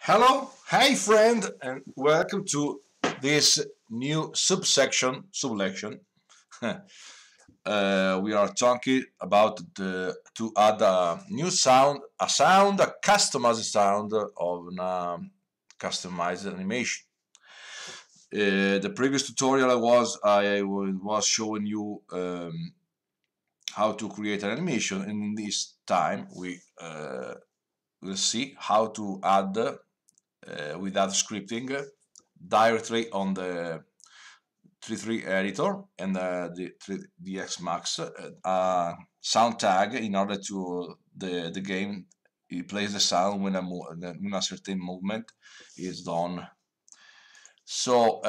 Hello, hey friend, and welcome to this new sublection. We are talking about to add a new sound, a customized sound of a customized animation. The previous tutorial I was showing you how to create an animation, and in this time we will see how to add without scripting directly on the THIEF3 editor and the DX Max sound tag in order to the game it plays the sound when a certain movement is done. So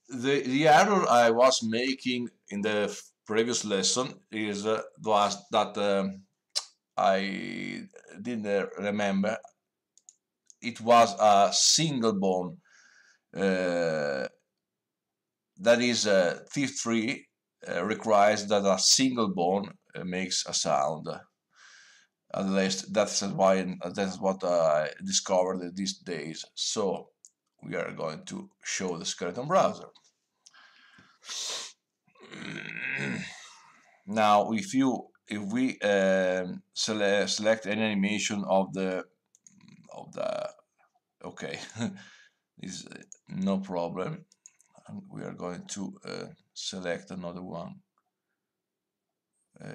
the error I was making in the previous lesson is was that I didn't remember it was a single bone. That is, THIEF3 requires that a single bone makes a sound. At least that's what I discovered these days. So we are going to show the skeleton browser. Now, if we select any animation of the okay, is no problem. And we are going to select another one.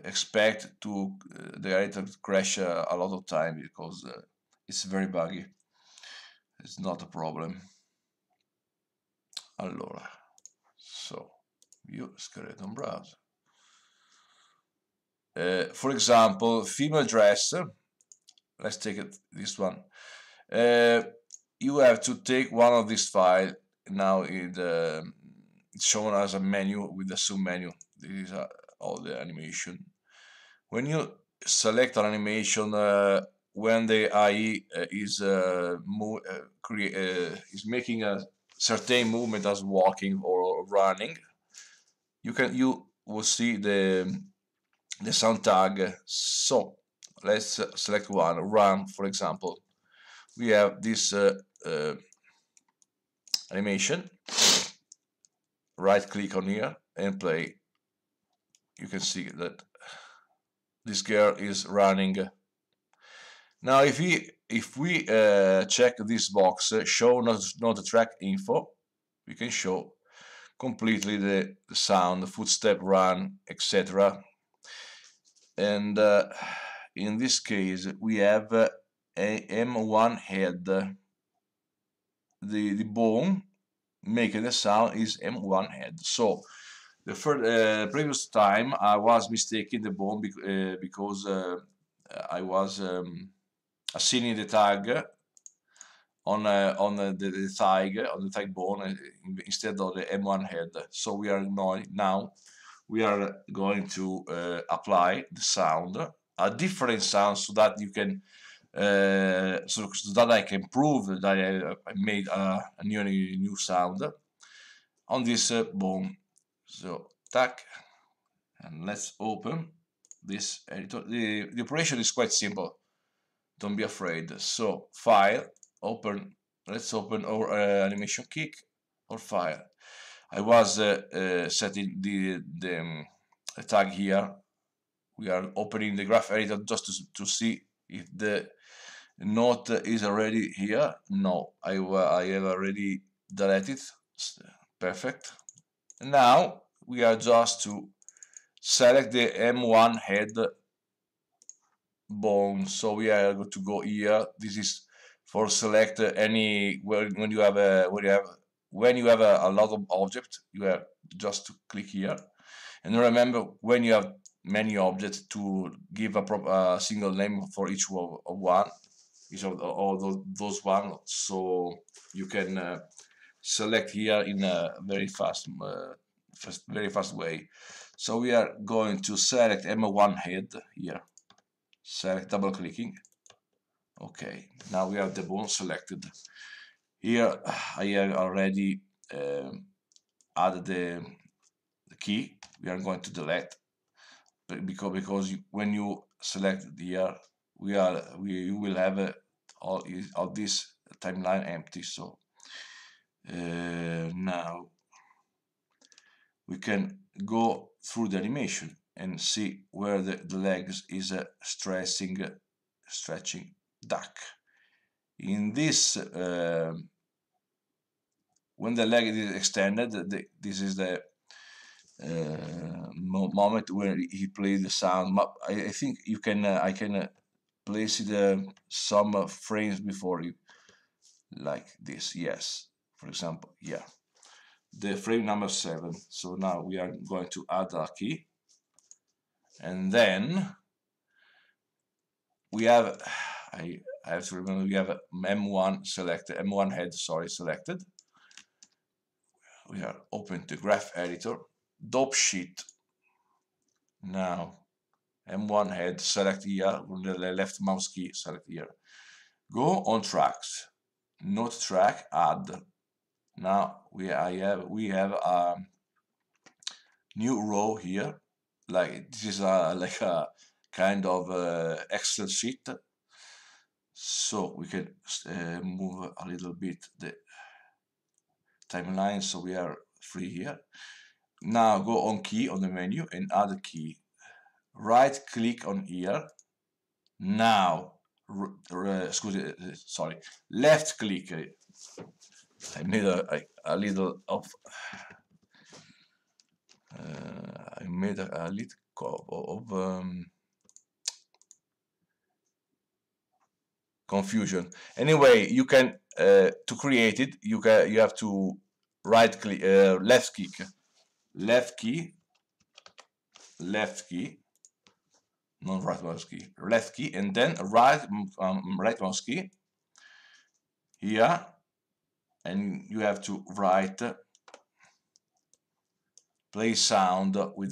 Expect to the editor to crash a lot of time because it's very buggy. It's not a problem. Allora, so view skeleton browser. For example, female dress. Let's take this one. You have to take one of these files. Now it's shown as a menu with the sub menu. This is all the animation. When you select an animation, when the IE is making a certain movement as walking or running, you will see the sound tag. So let's select one, run, for example. We have this animation. Right click on here and play. You can see that this girl is running. Now if we check this box, show not the track info, we can show completely the sound, the footstep, run, etc. And in this case we have a M1 head. The bone making the sound is M1 head. So the previous time I was mistaking the bone because I was assigning the tag on the thigh bone instead of the M1 head. So we are now we are going to apply the sound, a different sound, so that you can so that I can prove that I made a new sound on this bone. So tack, and let's open this editor. The operation is quite simple, don't be afraid. So file, open, let's open our animation kick or file. I was setting the tag here. We are opening the graph editor just to see if the note is already here. No, I have already deleted. Perfect. Now we are just to select the M1 head bone. So we are going to go here. This is for select any when you have a lot of objects. You have just to click here, and remember when you have many objects to give a single name for each one, each of all those one. So you can select here in a very fast way. So we are going to select M1 head here. Select, double clicking. Okay, now we have the bone selected. Here I have already added the key. We are going to delete because when you select here, you will have all this timeline empty. So now we can go through the animation and see where the legs is stretching duck. In this, when the leg is extended, this is the moment where he plays the sound. I think you can I can place it some frames before you, like this. Yes, for example, yeah, the frame number 7. So now we are going to add a key, and then we have I have to remember we have M1 selected, M1 head, sorry, selected. We are open the graph editor, dope sheet. Now M1 head, select here, with the left mouse key, select here. Go on tracks, note track, add. Now we have a new row here, like this is like a kind of Excel sheet. So we can move a little bit the timeline, so we are free here. Now go on key on the menu and add a key. Right click on here. Now sorry, left click. I made a little of I made a little of confusion. Anyway, you can to create it, you have to right click, left key, not right mouse key, left key, and then right mouse key here, and you have to write play sound with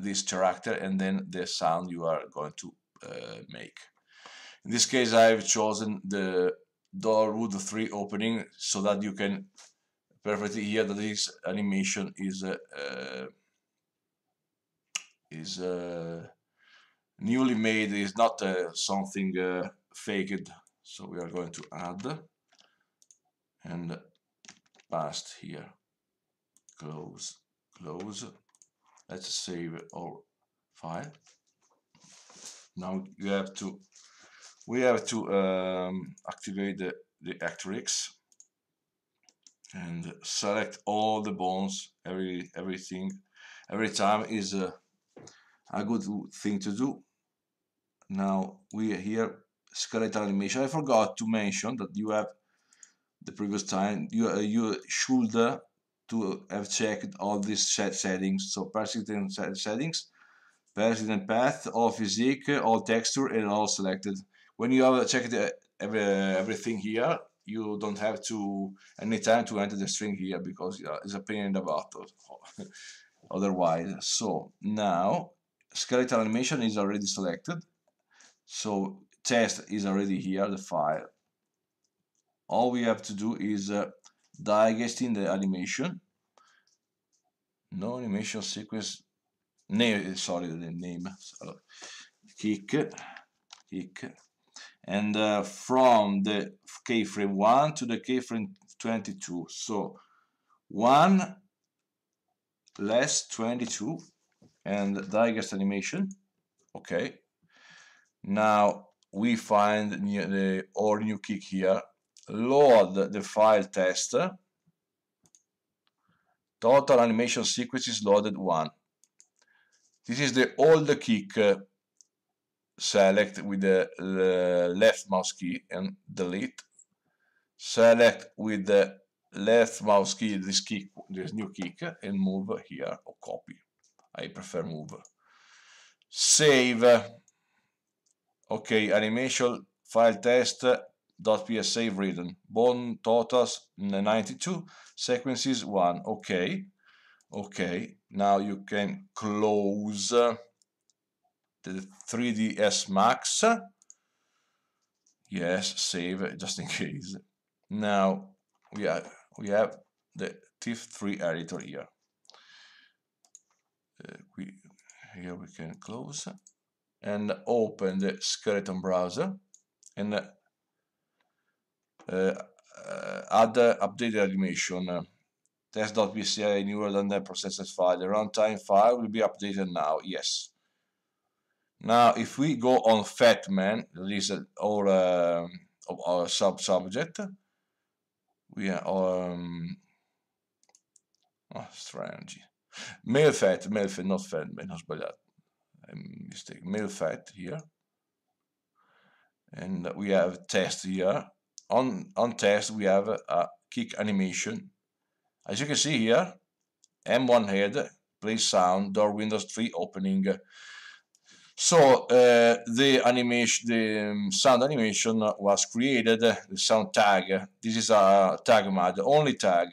this character, and then the sound you are going to make. In this case, I've chosen the Doorwood 3 opening so that you can perfectly hear that this animation is newly made, is not something faked. So we are going to add and past here, close. Let's save our file. Now we have to activate the Actrix and select all the bones. Everything every time is a good thing to do. Now we are here, skeletal animation. I forgot to mention that you have the previous time you should to have checked all these settings. So persistent settings, persistent path, all physique, all texture, and all selected. When you have checked everything here, you don't have to any time to enter the string here, because it's a pain in the butt otherwise. So now skeletal animation is already selected, so test is already here, the file. All we have to do is digest in the animation, no animation sequence name, sorry, the name, so, kick, and from the keyframe 1 to the keyframe 22, so 1 less 22, and digest animation. Okay, now we find our new kick here, load the file test, total animation sequence is loaded 1. This is the old kick, select with the left mouse key and delete, select with the left mouse key this new kick, and move here, or copy, I prefer move, save. Okay, animation file test .psa written, bone totals 92, sequences 1. Okay, now you can close the 3ds Max. Yes, save just in case. Now we have the THIEF3 editor here. Here we can close and open the skeleton browser, and add updated animation. Test.bci newer than the processed file. The runtime file will be updated now. Yes. Now, if we go on Fatman, this is our subject. We are strange. Male fat, not Fatman, ho sbagliato. Mistake. Male fat here. And we have test here. On test, we have a kick animation. As you can see here, M1 head, play sound, door Windows 3 opening. So the animation, the sound animation was created. The sound tag. This is a tag mode, only tag.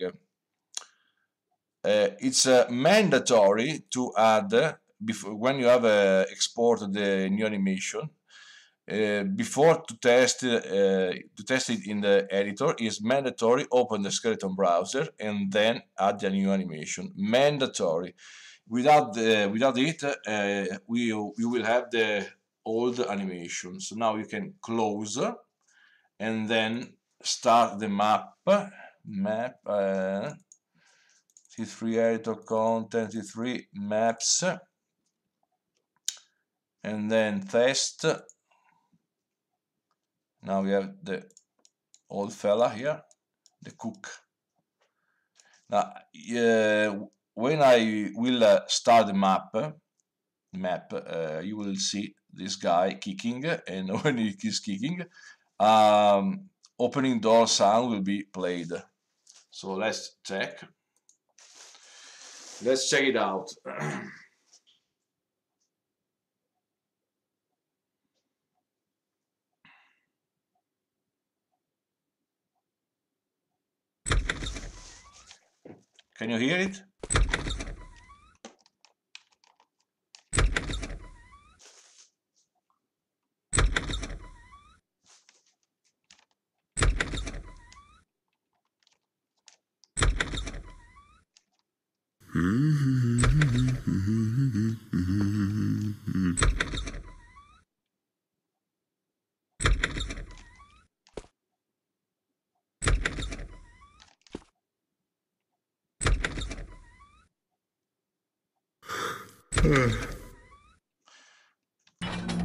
It's mandatory to add before when you have exported the new animation. Before to test it in the editor is mandatory. Open the skeleton browser and then add the new animation. Mandatory. Without it, we will have the old animation. So now you can close and then start the map. THIEF3EDITOR content T3 maps, and then test. Now we have the old fella here, the cook. Now, when I will start the map, you will see this guy kicking, and when he is kicking, opening door sound will be played. So let's check. Let's check it out. Can you hear it?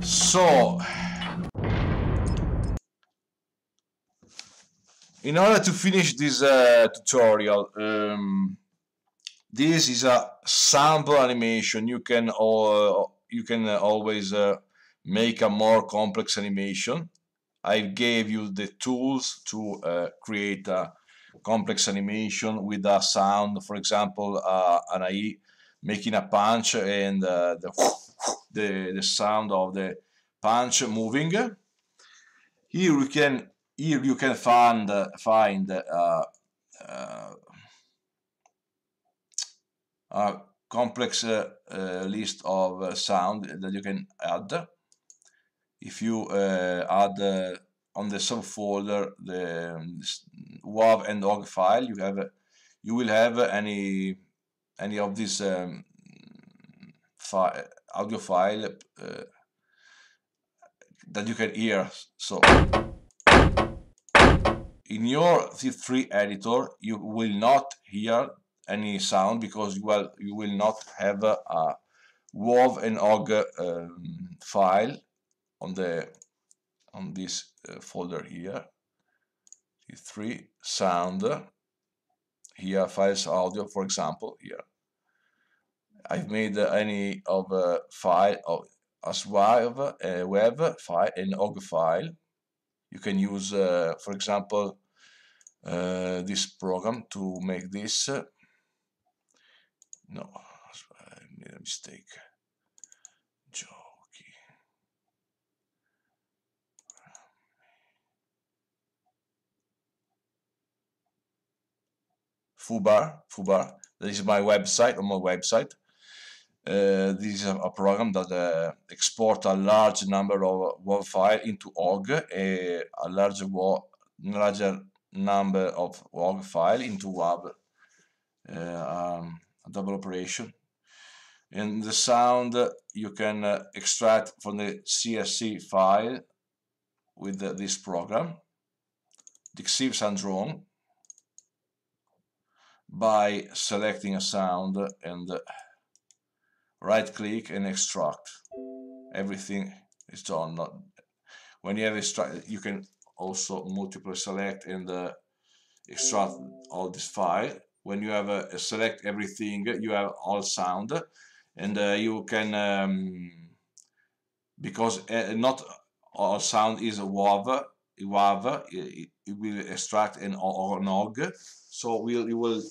So, in order to finish this tutorial, this is a sample animation. You can always make a more complex animation. I gave you the tools to create a complex animation with a sound, for example, an AI making a punch and the sound of the punch moving. Here you can find a complex list of sound that you can add. If you add on the subfolder the WAV and OGG file, you will have any of these audio file that you can hear. So in your THIEF3 editor, you will not hear any sound because you will not have a WAV and OGG file on this folder here. THIEF3 sound. Here files audio, for example. Here I've made any of file of as WAV, WAV file and OGG file. You can use, for example, this program to make this. No, I made a mistake. Fubar. That is my website. On my website, this is a program that exports a large number of WAV files into OGG, a larger number of OGG files into WAV. A double operation. And the sound you can extract from the CSV file with this program. deceive syndrome by selecting a sound and right click and extract. Everything is done. When you have extract, you can also multiple select and extract all this file. When you have a select everything, you have all sound, and you can because not all sound is a WAV. It will extract an OG, so you will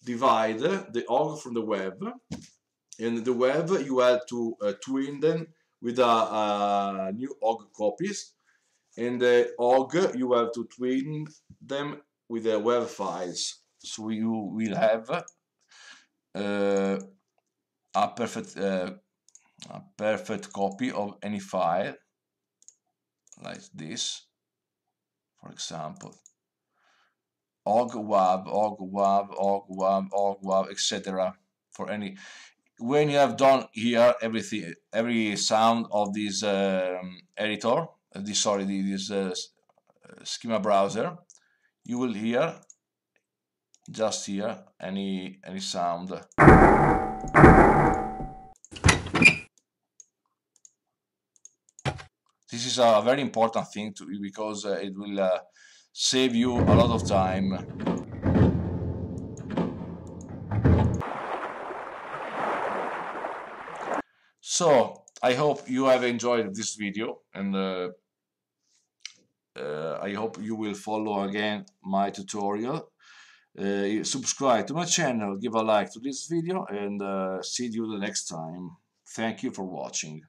divide the OG from the web, and the web you have to twin them with a new OG copies, and the OG you have to twin them with the web files, so you will have a perfect copy of any file like this, for example ogwav, etc. For any, when you have done here everything, every sound of this editor, this schema browser, you will hear just here any sound. This is a very important thing to because it will save you a lot of time. So I hope you have enjoyed this video, and I hope you will follow again my tutorial. Subscribe to my channel, give a like to this video, and see you the next time. Thank you for watching.